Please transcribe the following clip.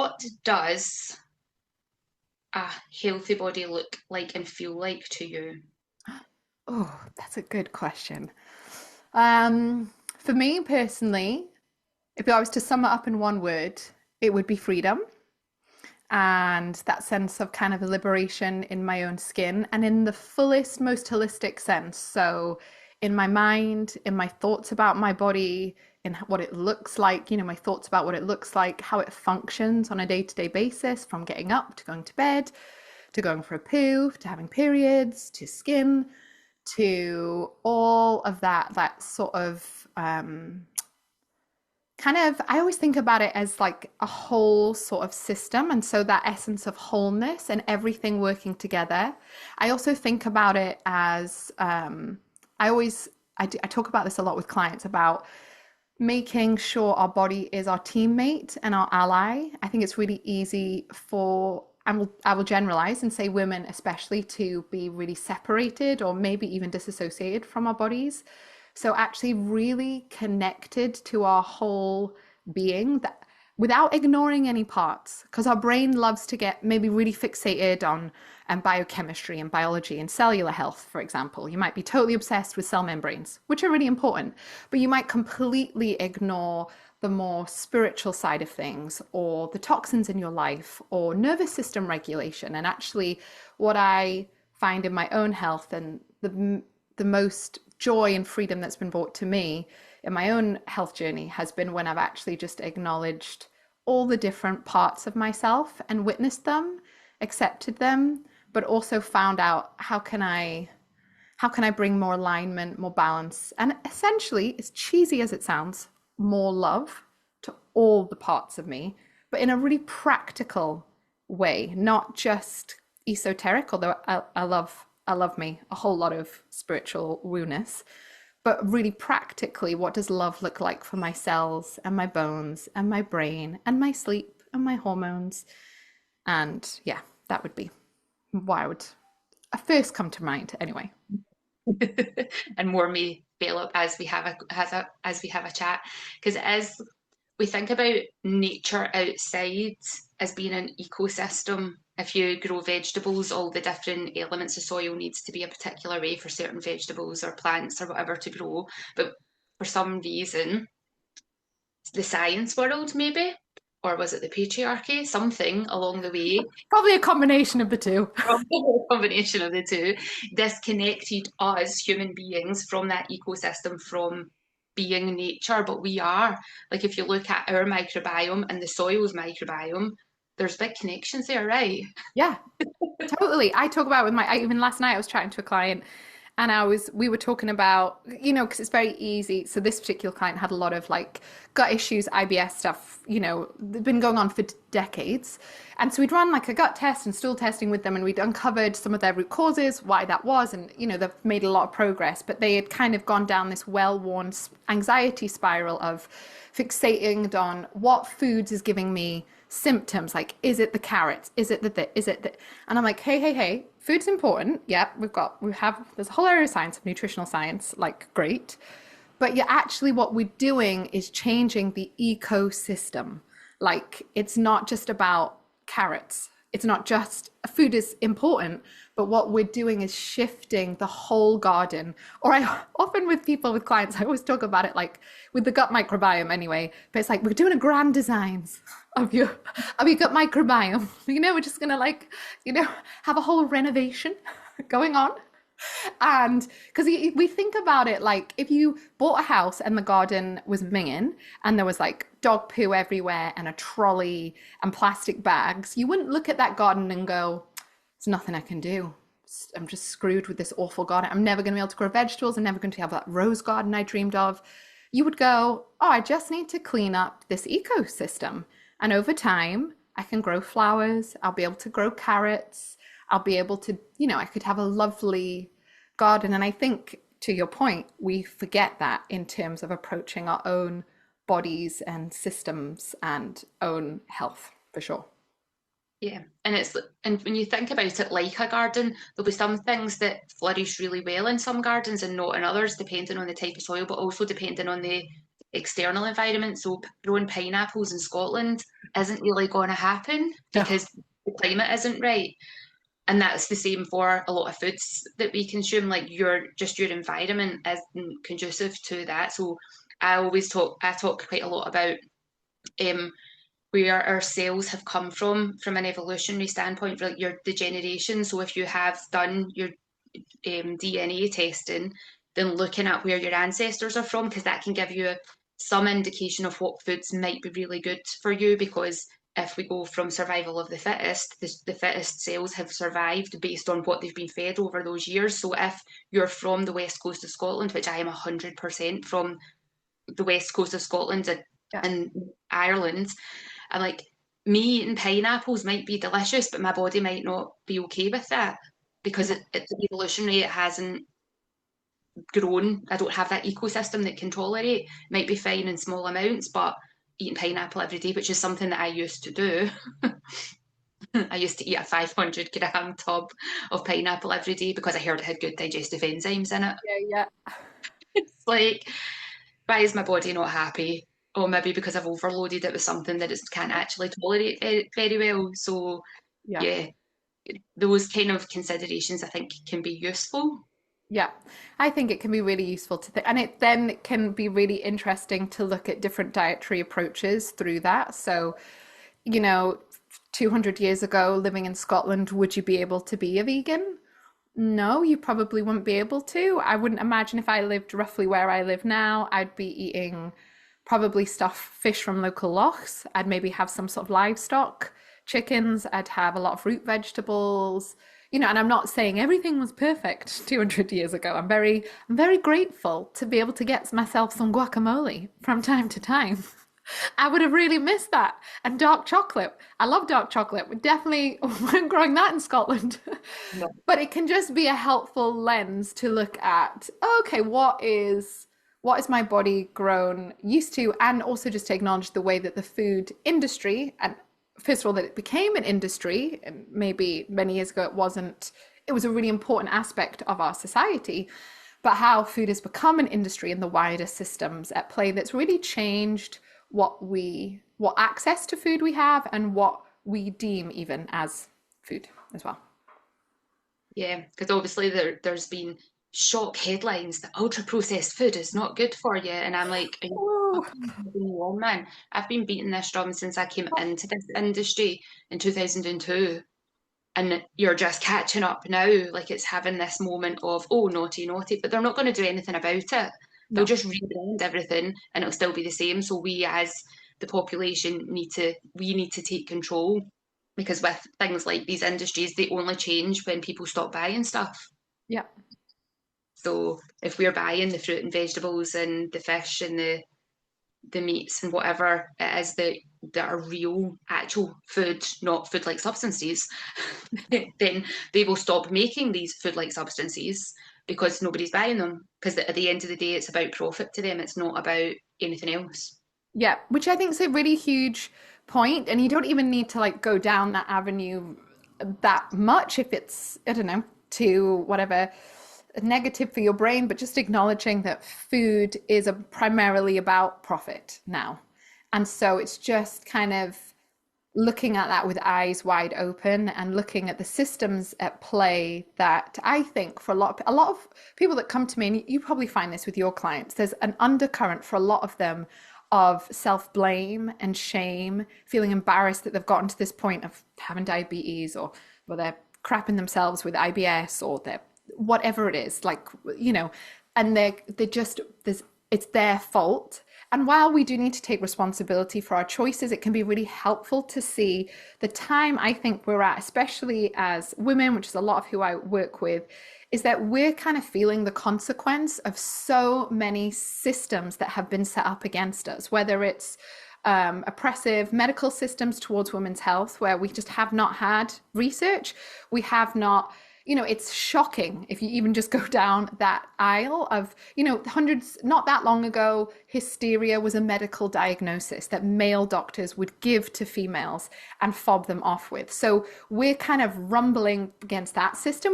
what does a healthy body look like and feel like to you? Oh, that's a good question. For me personally, if I was to sum it up in one word, it would be freedom and that sense of kind of liberation in my own skin and in the fullest, most holistic sense. So, in my mind, in my thoughts about my body, in what it looks like, my thoughts about what it looks like, how it functions on a day to day basis, from getting up to going to bed, to going for a poo, to having periods, to skin, to all of that sort of kind of, I always think about it as like a whole sort of system. And so that essence of wholeness and everything working together. I also think about it as, I always, I talk about this a lot with clients about making sure our body is our teammate and our ally. I think it's really easy for, I will generalize and say women especially, to be really separated or maybe even disassociated from our bodies. So actually really connected to our whole being, that without ignoring any parts, because our brain loves to get maybe really fixated on biochemistry and biology and cellular health, for example. You might be totally obsessed with cell membranes, which are really important, but you might completely ignore the more spiritual side of things, or the toxins in your life, or nervous system regulation. And actually, what I find in my own health and the most joy and freedom that's been brought to me in my own health journey has been when I've actually just acknowledged all the different parts of myself and witnessed them, accepted them, but also found out how can I bring more alignment, more balance, and essentially, as cheesy as it sounds, more love to all the parts of me, but in a really practical way, not just esoteric, although I love me a whole lot of spiritual woo-ness, but really practically, what does love look like for my cells and my bones and my brain and my sleep and my hormones? And yeah, that would be why I would first come to mind anyway. And more may develop as we have a chat, because as we think about nature outside as being an ecosystem. If you grow vegetables, all the different elements of soil needs to be a particular way for certain vegetables or plants or whatever to grow. But for some reason, the science world maybe, or was it the patriarchy? Something along the way, Probably a combination of the two. probably a combination of the two, disconnected us human beings from that ecosystem, from being nature. But we are, like, if you look at our microbiome and the soil's microbiome, there's big connections there, right? Yeah, totally. I talk about with even last night I was chatting to a client and we were talking about, because it's very easy. So this particular client had a lot of like gut issues, IBS stuff, they've been going on for decades. And so we'd run like a gut test and stool testing with them, and we'd uncovered some of their root causes, why that was. And, they've made a lot of progress, but they had kind of gone down this well-worn anxiety spiral of fixating on what foods is giving me symptoms, like is it the carrots, is it the and I'm like, hey, food's important. Yeah, there's a whole area of science, of nutritional science, like great, but yeah, actually what we're doing is changing the ecosystem. Like, it's not just about carrots, it's not just food is important, but what we're doing is shifting the whole garden. Or I often, with people, with clients, I always talk about it like with the gut microbiome anyway, but it's like we're doing a grand designs of your gut microbiome. We're just gonna like, have a whole renovation going on. And because we think about it like, if you bought a house and the garden was minging and there was like dog poo everywhere and a trolley and plastic bags, you wouldn't look at that garden and go, there's nothing I can do. I'm just screwed with this awful garden. I'm never going to be able to grow vegetables. I'm never going to have that rose garden I dreamed of. You would go, oh, I just need to clean up this ecosystem. And over time, I can grow flowers. I'll be able to grow carrots. I'll be able to, I could have a lovely garden. And I think, to your point, we forget that in terms of approaching our own bodies and systems and own health, for sure. Yeah, and when you think about it like a garden, there'll be some things that flourish really well in some gardens and not in others, depending on the type of soil, but also depending on the external environment. So growing pineapples in Scotland isn't really going to happen No. because the climate isn't right. And that's the same for a lot of foods that we consume. Like your environment isn't conducive to that. So I talk quite a lot about um, where our cells have come from an evolutionary standpoint, for like the generation. So if you have done your DNA testing, then looking at where your ancestors are from, because that can give you some indication of what foods might be really good for you. Because if we go from survival of the fittest, the fittest cells have survived based on what they've been fed over those years. So if you're from the west coast of Scotland, which I am 100% from the west coast of Scotland Yeah. and Ireland, I'm like, me eating pineapples might be delicious, but my body might not be okay with that because it's evolutionary. It hasn't grown. I don't have that ecosystem that can tolerate. It might be fine in small amounts, but eating pineapple every day, which is something that I used to do. I used to eat a 500-gram tub of pineapple every day because I heard it had good digestive enzymes in it. Yeah, yeah. It's like, why is my body not happy? Or maybe because I've overloaded it with something that it can't actually tolerate very well. So, Yeah. yeah, those kind of considerations I think can be useful. Yeah, I think it can be really useful to think, and it then can be really interesting to look at different dietary approaches through that. So, you know, 200 years ago, living in Scotland, would you be able to be a vegan? No, you probably wouldn't be able to. I wouldn't imagine if I lived roughly where I live now, I'd be eating probably stuff, fish from local lochs. I'd maybe have some sort of livestock, chickens. I'd have a lot of root vegetables. And I'm not saying everything was perfect 200 years ago. I'm very grateful to be able to get myself some guacamole from time to time. I would have really missed that. And dark chocolate. I love dark chocolate. We definitely weren't growing that in Scotland. No. But it can just be a helpful lens to look at, okay, what is my body grown used to? And also just to acknowledge the way that the food industry, and first of all, that it became an industry, and maybe many years ago it was a really important aspect of our society, but how food has become an industry and the wider systems at play that's really changed what access to food we have and what we deem even as food as well. Yeah, because obviously there's been shock headlines that ultra processed food is not good for you, and I'm like, are you Whoa. fucking kidding me on, man? I've been beating this drum since I came into this industry in 2002, and you're just catching up now. Like it's having this moment of, oh, naughty, naughty, but they're not going to do anything about it. They'll No. just rebrand everything, and it'll still be the same. So we, as the population, need to take control because with things like these industries, they only change when people stop buying stuff. Yeah. So if we're buying the fruit and vegetables and the fish and the meats and whatever it is that are real, actual food, not food like substances, then they will stop making these food like substances because nobody's buying them. Because at the end of the day, it's about profit to them. It's not about anything else. Yeah, which I think is a really huge point, and you don't even need to like go down that avenue that much if it's, I don't know, to whatever negative for your brain, but just acknowledging that food is primarily about profit now. And so it's just kind of looking at that with eyes wide open and looking at the systems at play that I think for a lot of people that come to me, and you probably find this with your clients, there's an undercurrent for a lot of them of self-blame and shame, feeling embarrassed that they've gotten to this point of having diabetes, or they're crapping themselves with IBS, or they're whatever it is, like, and they just, it's their fault. And while we do need to take responsibility for our choices, it can be really helpful to see the time I think we're at, especially as women, which is a lot of who I work with, is that we're kind of feeling the consequence of so many systems that have been set up against us, whether it's oppressive medical systems towards women's health, where we just have not had research. We have not, it's shocking if you even just go down that aisle of, hundreds, not that long ago, hysteria was a medical diagnosis that male doctors would give to females and fob them off with. So we're kind of rumbling against that system.